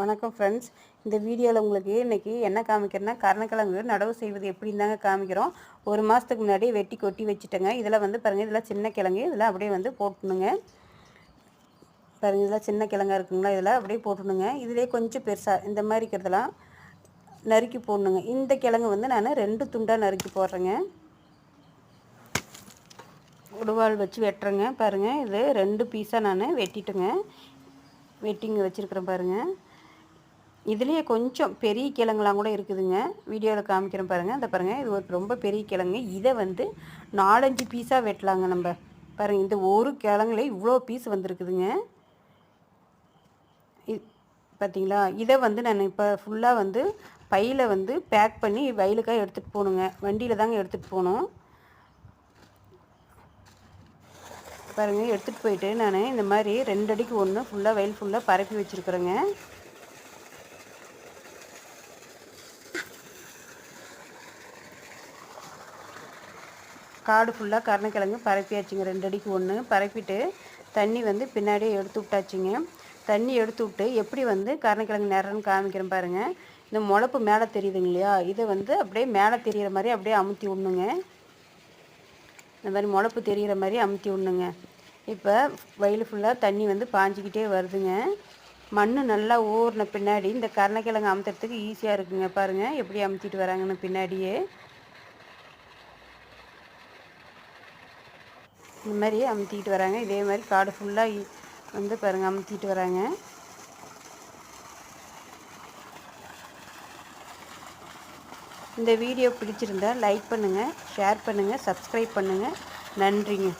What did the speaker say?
வணக்கம் ஃப்ரெண்ட்ஸ். இந்த வீடியோவில் உங்களுக்கு இன்றைக்கி என்ன காமிக்கிறேன்னா, கருணக்கிழங்கு நடவு செய்வது எப்படின்னு தாங்க காமிக்கிறோம். ஒரு மாதத்துக்கு முன்னாடி வெட்டி கொட்டி வச்சுட்டேங்க. இதில் வந்து பாருங்கள், இதெல்லாம் சின்ன கிழங்கு. இதில் அப்படியே வந்து போட்டுணுங்க. பாருங்கள், இதெல்லாம் சின்ன கிழங்கா இருக்குங்களா, இதில் அப்படியே போட்டுணுங்க. இதிலே கொஞ்சம் பெருசாக இந்த மாதிரி இருக்கிறதெல்லாம் நறுக்கி போடணுங்க. இந்த கிழங்கு வந்து நான் 2 துண்டாக நறுக்கி போடுறேங்க. உடுவாள் வச்சு வெட்டுறேங்க. பாருங்கள், இது 2 பீஸாக நான் வெட்டிட்டுங்க. வெட்டிங்க வச்சுருக்கிறேன் பாருங்கள். இதுலேயே கொஞ்சம் பெரிய கிழங்குலாம் கூட இருக்குதுங்க. வீடியோவில் காமிக்கிறேன் பாருங்கள். அந்த பாருங்கள், இது ஒரு ரொம்ப பெரிய கிழங்கு. இதை வந்து 4-5 பீஸாக வெட்டலாங்க நம்ம. பாருங்கள், இந்த ஒரு கிழங்குல இவ்வளோ பீஸ் வந்திருக்குதுங்க. பார்த்தீங்களா? இதை வந்து நான் இப்போ ஃபுல்லாக வந்து பையில் வந்து பேக் பண்ணி வயலுக்காக எடுத்துகிட்டு போகணுங்க. வண்டியில் தாங்க எடுத்துகிட்டு போகணும். பாருங்கள், எடுத்துகிட்டு போயிட்டு நான் இந்த மாதிரி 2 அடிக்கு 1 ஃபுல்லாக வயல் ஃபுல்லாக பரப்பி வச்சுருக்குறேங்க. காடு ஃபுல்லாக கருணக்கிழங்கு பரப்பியாச்சுங்க. 2 அடிக்கு 1 பரப்பிட்டு தண்ணி வந்து பின்னாடியே எடுத்து விட்டாச்சுங்க. தண்ணி எடுத்து விட்டு எப்படி வந்து கருணக்கிழங்கு நேரம்னு காமிக்கிறேன் பாருங்கள். இந்த முளப்பு மேலே தெரியுதுங்க இல்லையா, இதை வந்து அப்படியே மேலே தெரிகிற மாதிரி அப்படியே அமுத்தி விடணுங்க. இந்த மாதிரி முளப்பு தெரிகிற மாதிரி அமுத்தி விடணுங்க. இப்போ வயல் ஃபுல்லாக தண்ணி வந்து பாஞ்சிக்கிட்டே வருதுங்க. மண் நல்லா ஊறின பின்னாடி இந்த கருணக்கிழங்கு அமுத்துறதுக்கு ஈஸியாக இருக்குங்க. பாருங்கள் எப்படி அமுத்திட்டு வராங்கன்னு பின்னாடியே. இந்த மாதிரி அமுத்திக்கிட்டு வராங்க. இதே மாதிரி காடு ஃபுல்லாக வந்து பாருங்கள் அமுத்திட்டு வராங்க. இந்த வீடியோ பிடிச்சிருந்தா லைக் பண்ணுங்கள், ஷேர் பண்ணுங்கள், சப்ஸ்கிரைப் பண்ணுங்கள். நன்றிங்க.